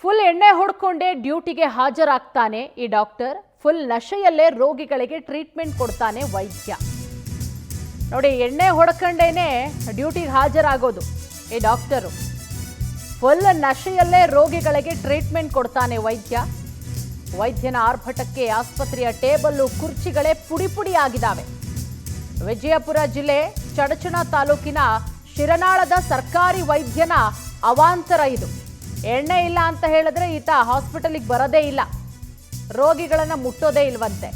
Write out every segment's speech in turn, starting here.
Full ಎಣ್ಣೆ ಹೊಡ್ಕೊಂಡೇ ಡ್ಯೂಟಿಗೆ ಹಾಜರಾಗ್ತಾನೆ ಈ ಡಾಕ್ಟರ್. ಫುಲ್ ನಶೆಯಲ್ಲೇ ರೋಗಿಗಳಿಗೆ ಟ್ರೀಟ್ಮೆಂಟ್ ಕೊಡ್ತಾನೆ ವೈದ್ಯ. ನೋಡಿ, ಎಣ್ಣೆ ಹೊಡ್ಕೊಂಡೇನೆ ಡ್ಯೂಟಿಗೆ ಹಾಜರಾಗೋದು ಈ ಡಾಕ್ಟರು. ಫುಲ್ ನಶೆಯಲ್ಲೇ ರೋಗಿಗಳಿಗೆ ಟ್ರೀಟ್ಮೆಂಟ್ ಕೊಡ್ತಾನೆ ವೈದ್ಯ. ವೈದ್ಯನ ಆರ್ಭಟಕ್ಕೆ ಆಸ್ಪತ್ರೆಯ ಟೇಬಲ್ಲು ಕುರ್ಚಿಗಳೇ ಪುಡಿ ಪುಡಿ ಆಗಿದ್ದಾವೆ. ವಿಜಯಪುರ ಜಿಲ್ಲೆ ಚಡಚಣ ತಾಲೂಕಿನ ಶಿರನಾಳದ ಸರ್ಕಾರಿ ವೈದ್ಯನ ಅವಾಂತರ ಇದು. ಎಣ್ಣೆ ಇಲ್ಲ ಅಂತ ಹೇಳಿದ್ರೆ ಈತ ಹಾಸ್ಪಿಟಲಿಗೆ ಬರೋದೇ ಇಲ್ಲ, ರೋಗಿಗಳನ್ನು ಮುಟ್ಟೋದೇ ಇಲ್ವಂತೆ.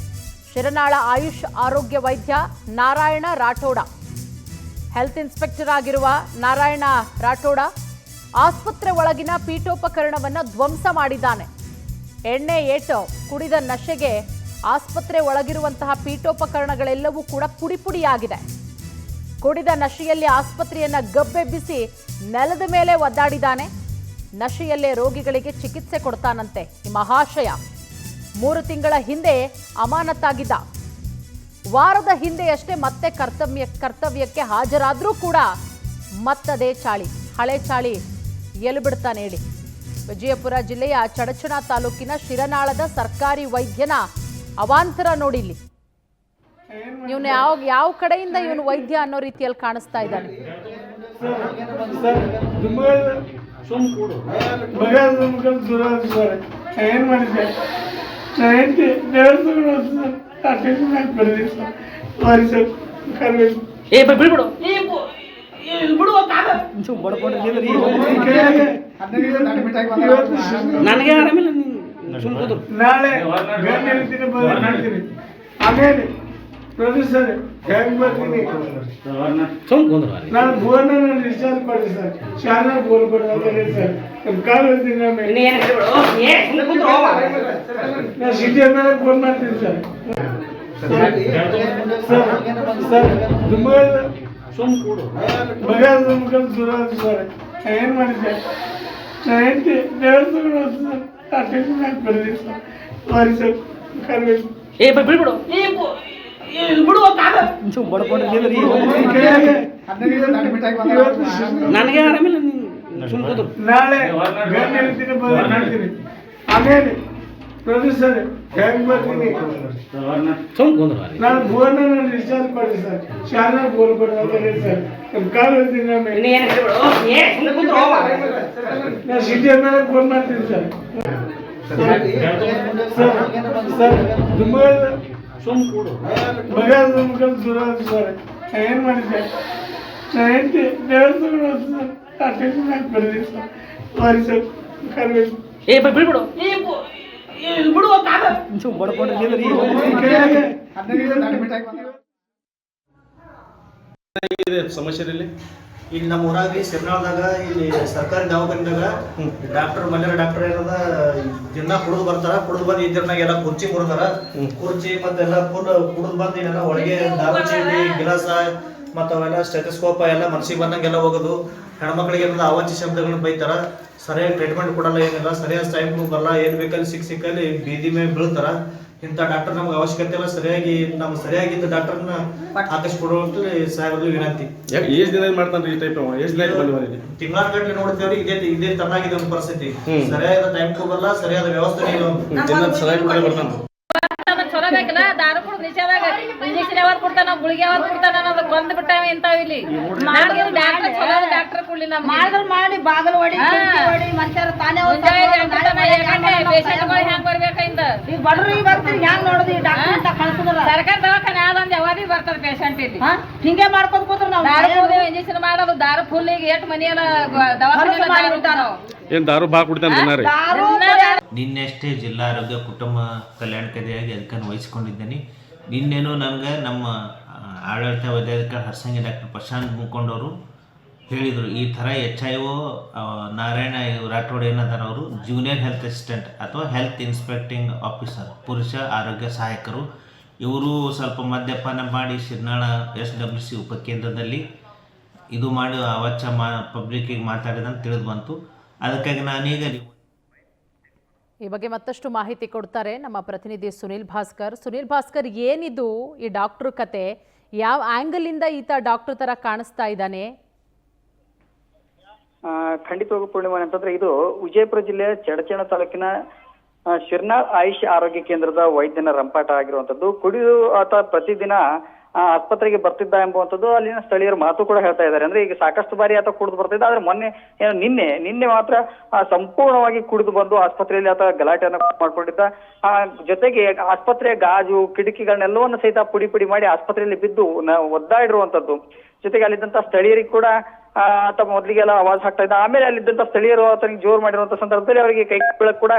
ಶಿರನಾಳ ಆಯುಷ್ ಆರೋಗ್ಯ ವೈದ್ಯ ನಾರಾಯಣ ರಾಠೋಡ, ಹೆಲ್ತ್ ಇನ್ಸ್ಪೆಕ್ಟರ್ ಆಗಿರುವ ನಾರಾಯಣ ರಾಠೋಡ ಆಸ್ಪತ್ರೆ ಒಳಗಿನ ಪೀಠೋಪಕರಣವನ್ನು ಧ್ವಂಸ ಮಾಡಿದ್ದಾನೆ. ಎಣ್ಣೆ ಏಟು ಕುಡಿದ ನಶೆಗೆ ಆಸ್ಪತ್ರೆ ಒಳಗಿರುವಂತಹ ಪೀಠೋಪಕರಣಗಳೆಲ್ಲವೂ ಕೂಡ ಪುಡಿ ಪುಡಿಯಾಗಿದೆ. ಕುಡಿದ ನಶೆಯಲ್ಲಿ ಆಸ್ಪತ್ರೆಯನ್ನ ಗಬ್ಬೆಬ್ಬಿಸಿ ನೆಲದ ಮೇಲೆ ಒದ್ದಾಡಿದ್ದಾನೆ. ನಶೆಯಲ್ಲೇ ರೋಗಿಗಳಿಗೆ ಚಿಕಿತ್ಸೆ ಕೊಡ್ತಾನಂತೆ ಈ ಮಹಾಶಯ. 3 ತಿಂಗಳ ಹಿಂದೆ ಅಮಾನತಾಗಿದ್ದ. ವಾರದ ಹಿಂದೆಯಷ್ಟೇ ಮತ್ತೆ ಕರ್ತವ್ಯಕ್ಕೆ ಹಾಜರಾದ್ರೂ ಕೂಡ ಮತ್ತದೇ ಚಾಳಿ, ಹಳೆ ಚಾಳಿ ಎಲ್ಲಿ ಬಿಡ್ತಾನೆ ಹೇಳಿ. ವಿಜಯಪುರ ಜಿಲ್ಲೆಯ ಚಡಚಣ ತಾಲೂಕಿನ ಶಿರನಾಳದ ಸರ್ಕಾರಿ ವೈದ್ಯನ ಅವಾಂತರ ನೋಡಿ. ಇಲ್ಲಿ ಇವನು ಯಾವ ಕಡೆಯಿಂದ ಇವನು ವೈದ್ಯ ಅನ್ನೋ ರೀತಿಯಲ್ಲಿ ಕಾಣಿಸ್ತಾ ಇದ್ದಾನೆ. ಏನ್ ಮಾಡಿದ್ದೆ ನನಗೆ ಆರಾಮಿಲ್ಲ, ನಾಳೆ ಹೇಳ್ತೀನಿ ಮಾಡ್ತೀನಿ. ಆಮೇಲೆ ಪ್ರೊಡ್ಯೂಸರ್ ಹೆಂಗ್ ಬರ್ತೀನಿ ನಾನು ಫೋನ್ ರಿಚಾರ್ಜ್ ಮಾಡಿ ಸರ್, ಶಾಲಾ ಫೋನ್ ಕೊಡಿ ಸರ್. ನಮ್ಮ ಕಾಲ್ ಹೇಳ್ತೀನಿ, ನಾನು ಸಿಟಿ ಮೇಲೆ ಫೋನ್ ಮಾಡ್ತೀನಿ ಸರ್. ಸರ್ ಮಗ ದೂರ ಸರ್. ಏನ್ ಮಾಡಿದ್ದೆ ನಾನು ಹೆಂಡತಿ ನನಗೆ ಆರಾಮಿಲ್ಲ, ನಾಳೆ ಹೇಳ್ತೀನಿ ಮಾಡ್ತೀನಿ. ಆಮೇಲೆ ಪ್ರೊಡ್ಯೂಸರ್ ಹೆಂಗ್ ಬರ್ತೀನಿ ನಾನು ಫೋನ್ ರಿಚಾರ್ಜ್ ಮಾಡಿ ಸರ್, ಶಾಲಾ ಫೋನ್ ಕೊಡಿ ಸರ್. ನಮ್ಮ ಕಾಲ್ ಹೇಳ್ತೀನಿ, ನಾನು ಸಿಟಿ ಮೇಲೆ ಫೋನ್ ಮಾಡ್ತೀನಿ ಸರ್. ಮಗ ದೂರ ಸರ್. ಏನ್ ಮಾಡಿದ್ದೆ ನಾನು ಹೆಂಡತಿ ಸಮಸ್ಯೆ ಇಲ್ಲಿ ನಮ್ಮ ಊರಾಗಿ ಶಿರ್ನಾಳದಾಗ ಇಲ್ಲಿ ಸರ್ಕಾರಿ ದವಾಖಾನೆದಾಗ ಡಾಕ್ಟರ್ ಮಲ್ಯಾರ ಡಾಕ್ಟರ್ ಏನದ ದಿನ ಕುಡಿದು ಬರ್ತಾರ. ಕುಡಿದು ಬಂದು ಇದ್ರನಾಗ ಎಲ್ಲ ಕುರ್ಚಿ ಮುರಿದಾರ. ಕುರ್ಚಿ ಮತ್ತೆಲ್ಲ ಫುಲ್ ಕುಡಿದು ಬಂದು ಇದೆಲ್ಲ ಒಳಗೆ ದಾರು ಚೀಟಿ ಗಿಲಾಸ ಮತ್ತು ಅವೆಲ್ಲ ಸ್ಟೆಥೋಸ್ಕೋಪ್ ಎಲ್ಲ ಮನಸ್ಸಿಗೆ ಬಂದಂಗೆಲ್ಲ ಹೋಗೋದು. ಹೆಣ್ಮಕ್ಳಿಗೆ ಏನದ ಅವಾಚ್ಯ ಶಬ್ದಗಳನ್ನ ಬೈತಾರ. ಸರಿಯಾಗಿ ಟ್ರೀಟ್ಮೆಂಟ್ ಕೊಡಲ್ಲ, ಏನಿಲ್ಲ ಸರಿಯಾದ ಟೈಮ್ ಬರಲ್ಲ. ಏನು ಬೇಕಲ್ಲಿ ಸಿಕ್ಕಲ್ಲಿ ಬೀದಿ ಮೇಲೆ ಬೀಳ್ತಾರ. ಇಂಥ ಡಾಕ್ಟರ್ ನಮ್ಗೆ ಅವಶ್ಯಕತೆ ಇಲ್ಲ. ಸರಿಯಾಗಿ ನಮ್ಮ ಸರಿಯಾಗಿದ್ದ ಡಾಕ್ಟರ್ನ ಹಾಕಿಸ್ಕೊಡುವಂತ ಸಾಹೇಬರು ವಿನಂತಿ. ಎಷ್ಟು ದಿನ ಮಾಡ್ತಾನೆ ಈ ಟೈಪ್? ಎಷ್ಟು ದಿನ ತಿಂಗಳಗಟ್ಟಲೆ ನೋಡ್ತೇವ್ರಿ. ಇದೇ ತರನಾಗಿದೆ ಒಂದು ಪರಿಸ್ಥಿತಿ. ಸರಿಯಾದ ಟೈಮ್ ಬರಲ್ಲ, ಸರಿಯಾದ ವ್ಯವಸ್ಥೆ ಇಲ್ಲ. ಸರಿಯಾಗಿ ಬರ್ತಾನೆ ಚಲೋ ಬೇಕಲ್ಲ, ದಾರು ಕುಡಿದು ನಿಷೇಧಾಗ ಇಂಜೆಕ್ಷನ್ ಯಾವಾಗ ಕೊಡ್ತಾನ, ಗುಳಿಗೆ ಯಾವಾಗ ಕೊಡ್ತಾನ ಅನ್ನೋದು ಬಂದ್ ಬಿಟ್ಟಾವ ಇಂತಾವ. ಇಲ್ಲಿ ಡಾಕ್ಟರ್ ಚಲೋ ಡಾಕ್ಟರ್ ಕೊಡ್ಲಿಲ್ಲ, ಮಾಡಿ ಬಾಗಲು ಹೊಡಿ ಮನುಷ್ಯರು ತಾನೇ ಪೇಷಂಟ್ಗಳು ಹೆಂಗ್ ಬರ್ಬೇಕಂದ ಈಗ ಬಡ್ರಿಗೆ ಬರ್ತೀರಿ ಹೆಂಗ್ ನೋಡುದು ಈ ಡಾಕ್ಟರ್ ಕಳ್ಸಿದ್ರ ಸರ್ಕಾರ ದವಾಖಾನೆ ಯಾವ್ದೊಂದ್ ಯಾವಾಗ ಬರ್ತದ ಪೇಷಂಟ್ ಇಲ್ಲಿ. ಹಿಂಗೆ ಮಾಡ್ಕೊಂಡ್ ಕೂತ್ರ ನಾವು ದಾರು ಕುಡಿದೇವ್ ಇಂಜೆಕ್ಷನ್ ಮಾಡೋದು. ದಾರು ಫುಲ್ ಈಗ ಎಷ್ಟು ಮನೆಯಲ್ಲ ದವಾಖಾನೆ ಏನ್ ದಾರು ಬಾ ಕುಡಿತಾನೆ. ನಿನ್ನೆಷ್ಟೇ ಜಿಲ್ಲಾ ಆರೋಗ್ಯ ಕುಟುಂಬ ಕಲ್ಯಾಣ ಕಡೆಯಾಗಿ ಅದಕ್ಕನ್ನು ವಹಿಸಿಕೊಂಡಿದ್ದೇನೆ. ನಿನ್ನೇನು ನನಗೆ ನಮ್ಮ ಆಡಳಿತ ವೈದ್ಯಾಧಿಕಾರಿ ಹರ್ಸಂಗಿ ಡಾಕ್ಟರ್ ಪ್ರಶಾಂತ್ ಮುಕೊಂಡವರು ಹೇಳಿದರು, ಈ ಥರ HIO ನಾರಾಯಣ ರಾಠೋಡ್ ಏನದಾರ ಅವರು ಜೂನಿಯರ್ ಹೆಲ್ತ್ ಅಸಿಸ್ಟೆಂಟ್ ಅಥವಾ ಹೆಲ್ತ್ ಇನ್ಸ್ಪೆಕ್ಟಿಂಗ್ ಆಫೀಸರ್, ಪುರುಷ ಆರೋಗ್ಯ ಸಹಾಯಕರು. ಇವರು ಸ್ವಲ್ಪ ಮದ್ಯಪಾನ ಮಾಡಿ ಶಿರ್ನಾಳ SWC ಉಪಕೇಂದ್ರದಲ್ಲಿ ಇದು ಮಾಡಿ ಅವಾಚ್ಯ ಪಬ್ಲಿಕ್ಕಿಗೆ ಮಾತಾಡಿದಂತ ತಿಳಿದು ಬಂತು. ಅದಕ್ಕಾಗಿ ನಾನೀಗ ಈ ಬಗ್ಗೆ ಮತ್ತಷ್ಟು ಮಾಹಿತಿ ಕೊಡ್ತಾರೆ ನಮ್ಮ ಪ್ರತಿನಿಧಿ ಸುನಿಲ್ ಭಾಸ್ಕರ್. ಏನಿದು ಈ ಡಾಕ್ಟರ್ ಕತೆ? ಯಾವ ಆಂಗಲ್ ಇಂದ ಈತ ಡಾಕ್ಟರ್ ತರ ಕಾಣಿಸ್ತಾ ಇದ್ದಾನೆ? ಖಂಡಿತವಾಗೂ ಪೂರ್ಣಿಮಾ ಅಂತಂದ್ರೆ ಇದು ವಿಜಯಪುರ ಜಿಲ್ಲೆಯ ಚಡಚಣ ತಾಲೂಕಿನ ಶಿರ್ನಾಳ್ ಆಯುಷ್ ಆರೋಗ್ಯ ಕೇಂದ್ರದ ವೈದ್ಯನ ರಂಪಾಟ ಆಗಿರುವಂತದ್ದು. ಕುಡಿದು ಆತ ಪ್ರತಿದಿನ ಆಸ್ಪತ್ರೆಗೆ ಬರ್ತಿದ್ದ ಎಂಬುವಂಥದ್ದು ಅಲ್ಲಿನ ಸ್ಥಳೀಯರು ಮಾತು ಕೂಡ ಹೇಳ್ತಾ ಇದ್ದಾರೆ. ಅಂದ್ರೆ ಈಗ ಸಾಕಷ್ಟು ಬಾರಿ ಆತ ಕುಡಿದು ಬರ್ತಿದ್ದ, ಆದ್ರೆ ಮೊನ್ನೆ ಏನು ನಿನ್ನೆ ಮಾತ್ರ ಸಂಪೂರ್ಣವಾಗಿ ಕುಡಿದು ಬಂದು ಆಸ್ಪತ್ರೆಯಲ್ಲಿ ಆತ ಗಲಾಟೆಯನ್ನು ಮಾಡ್ಕೊಂಡಿದ್ದ. ಜೊತೆಗೆ ಆಸ್ಪತ್ರೆಯ ಗಾಜು ಕಿಟಕಿಗಳನ್ನೆಲ್ಲವನ್ನು ಸಹಿತ ಪುಡಿ ಮಾಡಿ ಆಸ್ಪತ್ರೆಯಲ್ಲಿ ಬಿದ್ದು ಒದ್ದಾಡಿರುವಂತದ್ದು. ಜೊತೆಗೆ ಅಲ್ಲಿದ್ದಂತ ಸ್ಥಳೀಯರಿಗೆ ಕೂಡ ಆತ ಮೊದಲಿಗೆಲ್ಲ ಆವಾಜ್ ಹಾಕ್ತಾ ಇದ್ದ. ಆಮೇಲೆ ಅಲ್ಲಿದ್ದಂತ ಸ್ಥಳೀಯರು ಆತನಿಗೆ ಜೋರು ಮಾಡಿರುವಂತ ಸಂದರ್ಭದಲ್ಲಿ ಅವರಿಗೆ ಕೈ ಬೀಳಕ್ ಕೂಡ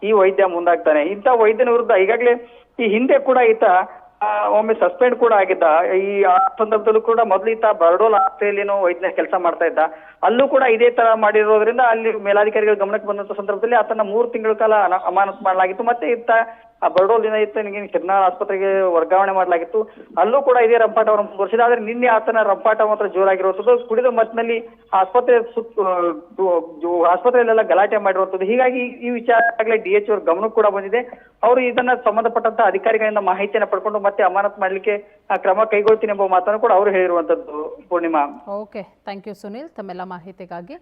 ಈ ವೈದ್ಯ ಮುಂದಾಗ್ತಾನೆ. ಇಂಥ ವೈದ್ಯನ ವಿರುದ್ಧ ಈಗಾಗಲೇ ಈ ಹಿಂದೆ ಕೂಡ ಈತ ಒಮ್ಮೆ ಸಸ್ಪೆಂಡ್ ಕೂಡ ಆಗಿದ್ದ. ಈ ಸಂದರ್ಭದಲ್ಲೂ ಕೂಡ ಮೊದಲು ಈತ ಬರ್ಡೋಲ್ ಆಸ್ಪತ್ರೆಯಲ್ಲೇನೋ ವೈದ್ಯನ ಕೆಲಸ ಮಾಡ್ತಾ ಇದ್ದ. ಅಲ್ಲೂ ಕೂಡ ಇದೇ ತರ ಮಾಡಿರೋದ್ರಿಂದ ಅಲ್ಲಿ ಮೇಲಾಧಿಕಾರಿಗಳ ಗಮನಕ್ಕೆ ಬಂದಂತ ಸಂದರ್ಭದಲ್ಲಿ ಆತನ 3 ತಿಂಗಳ ಕಾಲ ಅಮಾನತು ಮಾಡಲಾಗಿತ್ತು. ಮತ್ತೆ ಈತ ಆ ಬರ್ಡೋಲ್ನಿಂದ ಈತನಿಗೆ ಶಿರ್ನಾಳ್ ಆಸ್ಪತ್ರೆಗೆ ವರ್ಗಾವಣೆ ಮಾಡಲಾಗಿತ್ತು. ಅಲ್ಲೂ ಕೂಡ ಇದೇ ರಂಪಾಟವನ್ನು ಮುಂದುವರಿಸಿದ. ಆದ್ರೆ ನಿನ್ನೆ ಆತನ ರಂಪಾಟ ಮಾತ್ರ ಜೋರಾಗಿರುವಂತದ್ದು. ಕುಡಿದ ಮತ್ತಿನಲ್ಲಿ ಆಸ್ಪತ್ರೆಯಲ್ಲೆಲ್ಲ ಗಲಾಟೆ ಮಾಡಿರುವಂತದ್ದು. ಹೀಗಾಗಿ ಈ ವಿಚಾರ DH ಅವ್ರ ಗಮನಕ್ಕೆ ಕೂಡ ಬಂದಿದೆ. ಅವರು ಇದನ್ನ ಸಂಬಂಧಪಟ್ಟಂತ ಅಧಿಕಾರಿಗಳಿಂದ ಮಾಹಿತಿಯನ್ನು ಪಡ್ಕೊಂಡು ಮತ್ತೆ ಅಮಾನತು ಮಾಡ್ಲಿಕ್ಕೆ ಕ್ರಮ ಕೈಗೊಳ್ತೀನಿ ಎಂಬ ಮಾತನ್ನು ಕೂಡ ಅವರು ಹೇಳಿರುವಂತದ್ದು. Purnima. Okay, thank you Sunil ತಮ್ಮೆಲ್ಲ ಮಾಹಿತಿಗಾಗಿ.